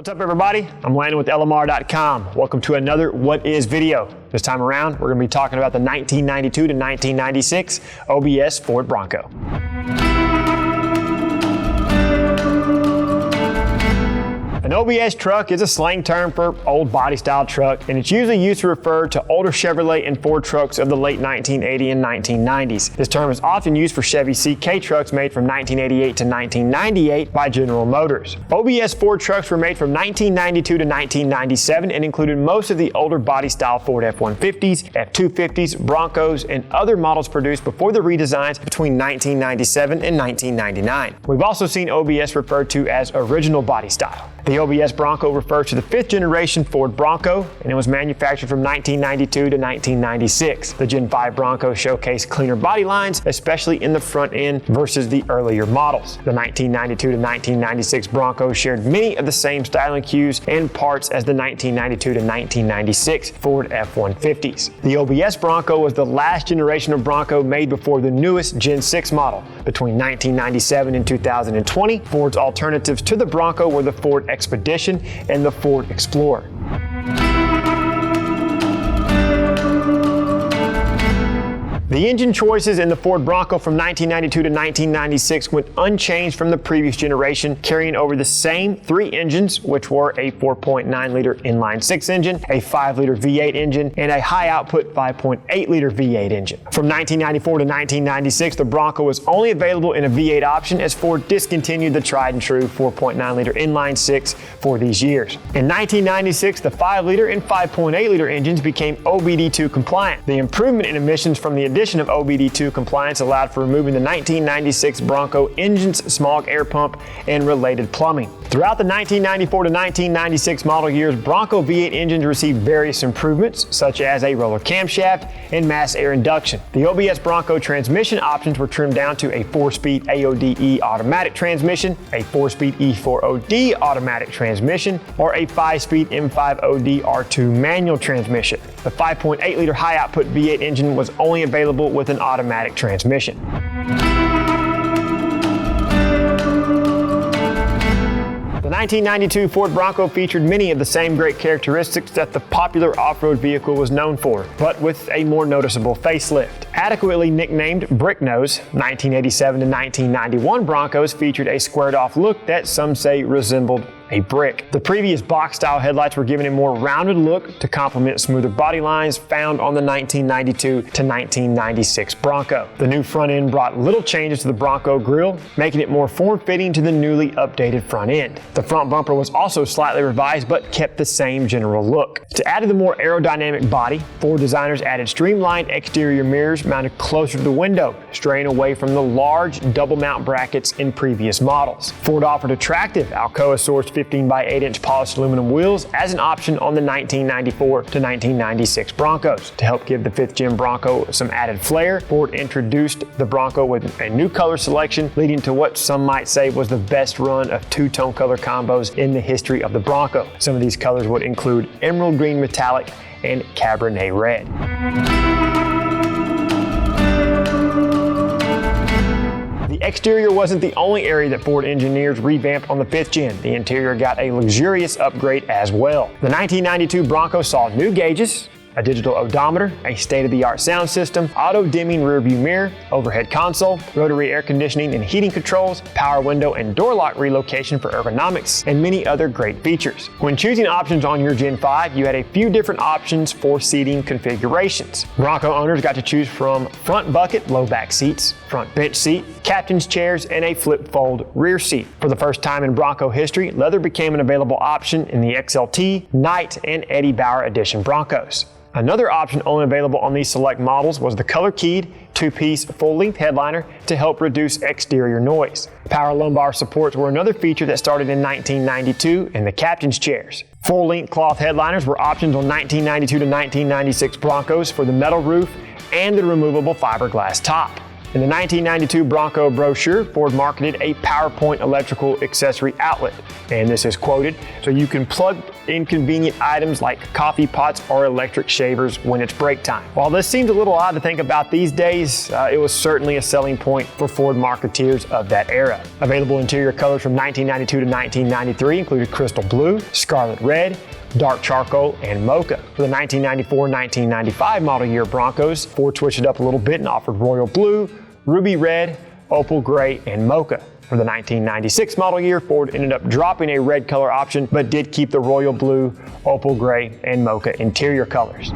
What's up everybody? I'm Landan with LMR.com. Welcome to another What Is video. This time around, we're going to be talking about the 1992 to 1996 OBS Ford Bronco. An OBS truck is a slang term for old body style truck, and it's usually used to refer to older Chevrolet and Ford trucks of the late 1980s and 1990s. This term is often used for Chevy CK trucks made from 1988 to 1998 by General Motors. OBS Ford trucks were made from 1992 to 1997 and included most of the older body style Ford F150s, F250s, Broncos, and other models produced before the redesigns between 1997 and 1999. We've also seen OBS referred to as original body style. The OBS Bronco refers to the 5th generation Ford Bronco, and it was manufactured from 1992 to 1996. The Gen 5 Bronco showcased cleaner body lines, especially in the front end versus the earlier models. The 1992 to 1996 Bronco shared many of the same styling cues and parts as the 1992 to 1996 Ford F150s. The OBS Bronco was the last generation of Bronco made before the newest Gen 6 model. Between 1997 and 2020, Ford's alternatives to the Bronco were the Ford Expedition and the Ford Explorer. The engine choices in the Ford Bronco from 1992 to 1996 went unchanged from the previous generation, carrying over the same 3 engines, which were a 4.9-liter inline-6 engine, a 5-liter V8 engine, and a high-output 5.8-liter V8 engine. From 1994 to 1996, the Bronco was only available in a V8 option as Ford discontinued the tried-and-true 4.9-liter inline-6 for these years. In 1996, the 5-liter and 5.8-liter engines became OBD2 compliant. The improvement in emissions from the addition of OBD2 compliance allowed for removing the 1996 Bronco engine's smog air pump and related plumbing. Throughout the 1994 to 1996 model years, Bronco V8 engines received various improvements, such as a roller camshaft and mass air induction. The OBS Bronco transmission options were trimmed down to a 4-speed AODE automatic transmission, a 4-speed E4OD automatic transmission, or a 5-speed M5OD R2 manual transmission. The 5.8-liter high-output V8 engine was only available with an automatic transmission. The 1992 Ford Bronco featured many of the same great characteristics that the popular off-road vehicle was known for, but with a more noticeable facelift. Adequately nicknamed Brick Nose, 1987 to 1991 Broncos featured a squared-off look that some say resembled a brick. The previous box-style headlights were given a more rounded look to complement smoother body lines found on the 1992 to 1996 Bronco. The new front end brought little changes to the Bronco grille, making it more form-fitting to the newly updated front end. The front bumper was also slightly revised but kept the same general look. To add to the more aerodynamic body, Ford designers added streamlined exterior mirrors mounted closer to the window, straying away from the large double mount brackets in previous models. Ford offered attractive Alcoa-sourced 15 by 8-inch polished aluminum wheels as an option on the 1994 to 1996 Broncos. To help give the 5th Gen Bronco some added flair, Ford introduced the Bronco with a new color selection, leading to what some might say was the best run of 2-tone color combos in the history of the Bronco. Some of these colors would include emerald green metallic and Cabernet red. The exterior wasn't the only area that Ford engineers revamped on the 5th Gen. The interior got a luxurious upgrade as well. The 1992 Bronco saw new gauges, a digital odometer, a state-of-the-art sound system, auto-dimming rear-view mirror, overhead console, rotary air conditioning and heating controls, power window and door lock relocation for ergonomics, and many other great features. When choosing options on your Gen 5, you had a few different options for seating configurations. Bronco owners got to choose from front bucket low back seats, front bench seat, captain's chairs, and a flip-fold rear seat. For the first time in Bronco history, leather became an available option in the XLT, Knight, and Eddie Bauer Edition Broncos. Another option only available on these select models was the color-keyed 2-piece full-length headliner to help reduce exterior noise. Power lumbar supports were another feature that started in 1992 in the captain's chairs. Full-length cloth headliners were options on 1992 to 1996 Broncos for the metal roof and the removable fiberglass top. In the 1992 Bronco brochure, Ford marketed a PowerPoint electrical accessory outlet, and this is quoted, "So you can plug in convenient items like coffee pots or electric shavers when it's break time." While this seems a little odd to think about these days, it was certainly a selling point for Ford marketeers of that era. Available interior colors from 1992 to 1993 included crystal blue, scarlet red, dark charcoal, and mocha. For the 1994-1995 model year Broncos, Ford switched it up a little bit and offered royal blue, ruby red, opal gray, and mocha. For the 1996 model year, Ford ended up dropping a red color option, but did keep the royal blue, opal gray, and mocha interior colors.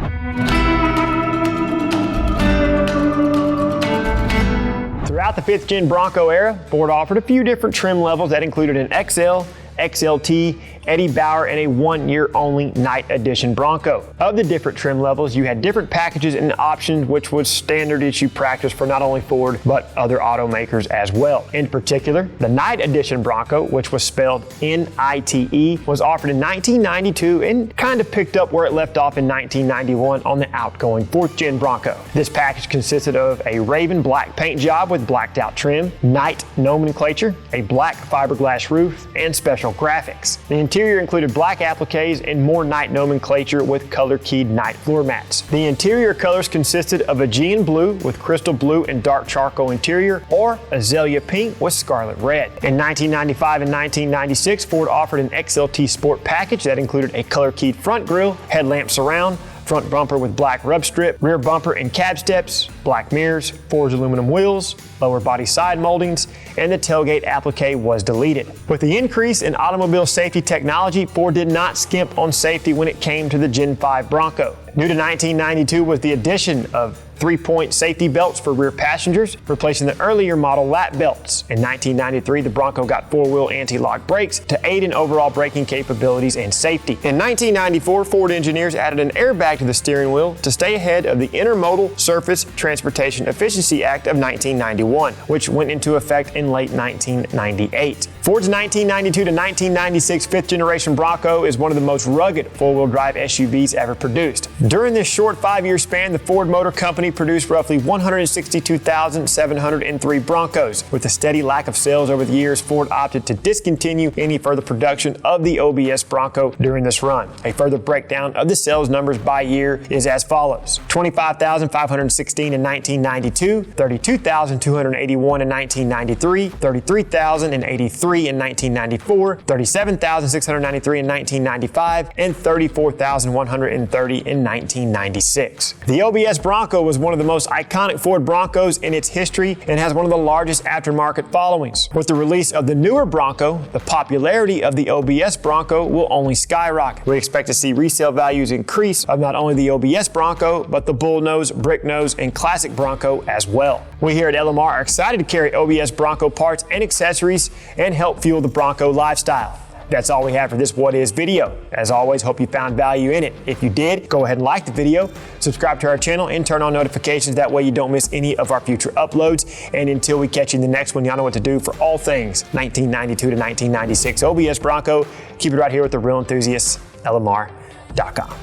Throughout the 5th Gen Bronco era, Ford offered a few different trim levels that included an XL, XLT, Eddie Bauer, and a 1-year-only Night Edition Bronco. Of the different trim levels, you had different packages and options, which was standard issue practice for not only Ford, but other automakers as well. In particular, the Night Edition Bronco, which was spelled N-I-T-E, was offered in 1992 and kind of picked up where it left off in 1991 on the outgoing 4th Gen Bronco. This package consisted of a raven black paint job with blacked out trim, Night nomenclature, a black fiberglass roof, and special graphics. The interior included black appliques and more Night nomenclature with color-keyed Night floor mats. The interior colors consisted of Aegean blue with crystal blue and dark charcoal interior, or azalea pink with scarlet red. In 1995 and 1996, Ford offered an XLT Sport package that included a color-keyed front grille, headlamp surround, front bumper with black rub strip, rear bumper and cab steps, black mirrors, forged aluminum wheels, lower body side moldings, and the tailgate applique was deleted. With the increase in automobile safety technology, Ford did not skimp on safety when it came to the Gen 5 Bronco. New to 1992 was the addition of 3-point safety belts for rear passengers, replacing the earlier model lap belts. In 1993, the Bronco got 4-wheel anti-lock brakes to aid in overall braking capabilities and safety. In 1994, Ford engineers added an airbag to the steering wheel to stay ahead of the Intermodal Surface Transportation Efficiency Act of 1991, which went into effect in late 1998. Ford's 1992 to 1996 5th generation Bronco is one of the most rugged four-wheel drive SUVs ever produced. During this short 5-year span, the Ford Motor Company produced roughly 162,703 Broncos. With a steady lack of sales over the years, Ford opted to discontinue any further production of the OBS Bronco during this run. A further breakdown of the sales numbers by year is as follows: 25,516 in 1992, 32,281 in 1993, 33,083 in 1994, 37,693 in 1995, and 34,130 in 1996. The OBS Bronco was one of the most iconic Ford Broncos in its history and has one of the largest aftermarket followings. With the release of the newer Bronco, the popularity of the OBS Bronco will only skyrocket. We expect to see resale values increase of not only the OBS Bronco, but the Bullnose, Bricknose, and Classic Bronco as well. We here at LMR are excited to carry OBS Bronco parts and accessories and help fuel the Bronco lifestyle. That's all we have for this What Is video. As always, hope you found value in it. If you did, go ahead and like the video, subscribe to our channel, and turn on notifications. That way you don't miss any of our future uploads. And until we catch you in the next one, y'all know what to do for all things 1992 to 1996 OBS Bronco. Keep it right here with the real enthusiasts, LMR.com.